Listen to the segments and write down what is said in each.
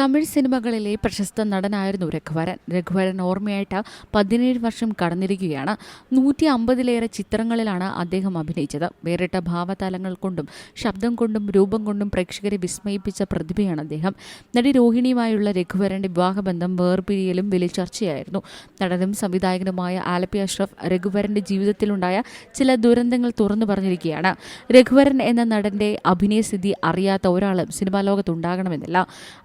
തമിഴ് സിനിമകളിലെ പ്രശസ്ത നടനായിരുന്നു രഘുവരൻ ഓർമ്മയായിട്ട് 17 വർഷം കടന്നിരിക്കുകയാണ്. 150-ലേറെ ചിത്രങ്ങളിലാണ് അദ്ദേഹം അഭിനയിച്ചത്. വേറിട്ട ഭാവതാലങ്ങൾ കൊണ്ടും ശബ്ദം കൊണ്ടും രൂപം കൊണ്ടും പ്രേക്ഷകരെ വിസ്മയിപ്പിച്ച പ്രതിഭയാണ് അദ്ദേഹം. നടി രോഹിണിയുമായുള്ള രഘുവരന്റെ വിവാഹബന്ധം വേർപിരിയലും വലിയ ചർച്ചയായിരുന്നു. നടനും സംവിധായകനുമായ ആലപ്പി അഷ്റഫ് രഘുവരന്റെ ജീവിതത്തിലുണ്ടായ ചില ദുരന്തങ്ങൾ തുറന്നു പറഞ്ഞിരിക്കുകയാണ്. രഘുവരൻ എന്ന നടന്റെ അഭിനയസിദ്ധി അറിയാത്ത ഒരാളും സിനിമാ ലോകത്തുണ്ടാകണമെന്നില്ല.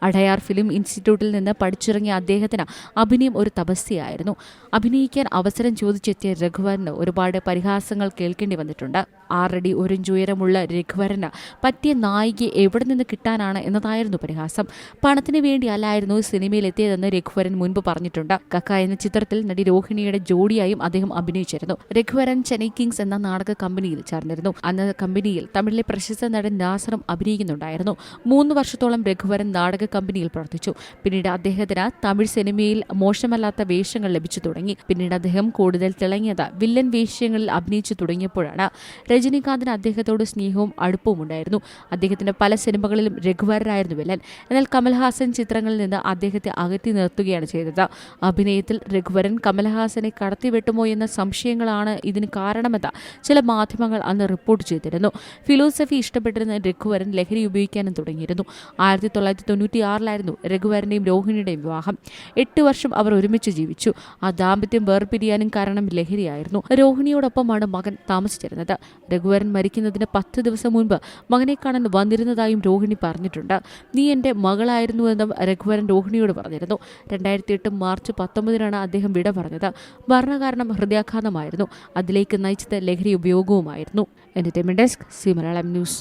അടയാർ ഫിലിം ഇൻസ്റ്റിറ്റ്യൂട്ടിൽ നിന്ന് പഠിച്ചിറങ്ങിയ അദ്ദേഹത്തിന് അഭിനയം ഒരു തപസ്യയായിരുന്നു. അഭിനയിക്കാൻ അവസരം ചോദിച്ചെത്തിയ രഘുവരന് ഒരുപാട് പരിഹാസങ്ങൾ കേൾക്കേണ്ടി വന്നിട്ടുണ്ട്. 6 അടി 1 ഇഞ്ച് ഉയരമുള്ള രഘുവരന് പറ്റിയ നായികയെ എവിടെ നിന്ന് കിട്ടാനാണ് എന്നതായിരുന്നു പരിഹാസം. പണത്തിന് വേണ്ടി അല്ലായിരുന്നു സിനിമയിലെത്തിയതെന്ന് രഘുവരൻ മുൻപ് പറഞ്ഞിട്ടുണ്ട്. കക്ക എന്ന ചിത്രത്തിൽ നടി രോഹിണിയുടെ ജോഡിയായും അദ്ദേഹം അഭിനയിച്ചിരുന്നു. രഘുവരൻ ചെന്നൈ കിങ്സ് എന്ന നാടക കമ്പനിയിൽ ചേർന്നിരുന്നു. അന്ന് കമ്പനിയിൽ തമിഴിലെ പ്രശസ്ത നടൻ നാസറും അഭിനയിക്കുന്നുണ്ടായിരുന്നു. 3 വർഷത്തോളം രഘുവരൻ നാടക കമ്പനിയിൽ പ്രവർത്തിച്ചു. പിന്നീട് അദ്ദേഹത്തിന് തമിഴ് സിനിമയിൽ മോശമല്ലാത്ത വേഷങ്ങൾ ലഭിച്ചു തുടങ്ങി. പിന്നീട് അദ്ദേഹം കൂടുതൽ തിളങ്ങിയത് വില്ലൻ വേഷ്യങ്ങളിൽ അഭിനയിച്ചു തുടങ്ങിയപ്പോഴാണ്. രജനീകാന്തിന് അദ്ദേഹത്തോട് സ്നേഹവും അടുപ്പവും ഉണ്ടായിരുന്നു. അദ്ദേഹത്തിന്റെ പല സിനിമകളിലും രഘുവരനായിരുന്നു വില്ലൻ. എന്നാൽ കമൽഹാസൻ ചിത്രങ്ങളിൽ നിന്ന് അദ്ദേഹത്തെ അകറ്റി നിർത്തുകയാണ് ചെയ്തത്. അഭിനയത്തിൽ രഘുവരൻ കമൽഹാസനെ കടത്തിവെട്ടുമോ എന്ന സംശയങ്ങളാണ് ഇതിന് കാരണമെന്ന് ചില മാധ്യമങ്ങൾ അന്ന് റിപ്പോർട്ട് ചെയ്തിരുന്നു. ഫിലോസഫി ഇഷ്ടപ്പെട്ടിരുന്ന രഘുവരൻ ലഹരി ഉപയോഗിക്കാനും തുടങ്ങിയിരുന്നു. 1996-ലായിരുന്നു രഘുവരന്റെയും രോഹിണിയുടെയും വിവാഹം. 8 വർഷം അവർ ഒരുമിച്ച് ജീവിച്ചു. ആ ദാമ്പത്യം വേർപിരിയാനും കാരണം ലഹരിയായിരുന്നു. രോഹിണിയോടൊപ്പമാണ് മകൻ താമസിച്ചിരുന്നത്. രഘുവരൻ മരിക്കുന്നതിന് 10 ദിവസം മുൻപ് മകനെ കാണാൻ വന്നിരുന്നതായും രോഹിണി പറഞ്ഞിട്ടുണ്ട്. നീ എൻ്റെ മകളായിരുന്നുവെന്നും രഘുവരൻ രോഹിണിയോട് പറഞ്ഞിരുന്നു. 2008 മാർച്ച് 19-നാണ് അദ്ദേഹം വിട പറഞ്ഞത്. മരണകാരണം ഹൃദയാഘാതമായിരുന്നു. അതിലേക്ക് നയിച്ചത് ലഹരി ഉപയോഗവുമായിരുന്നു. Entertainment desk, Zee Malayalam news.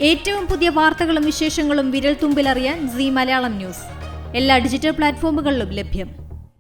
ഏറ്റവും പുതിയ വാർത്തകളും വിശേഷങ്ങളും വിരൽ തുമ്പിലറിയാൻ സി മലയാളം ന്യൂസ് എല്ലാ ഡിജിറ്റൽ പ്ലാറ്റ്ഫോമുകളിലും ലഭ്യം.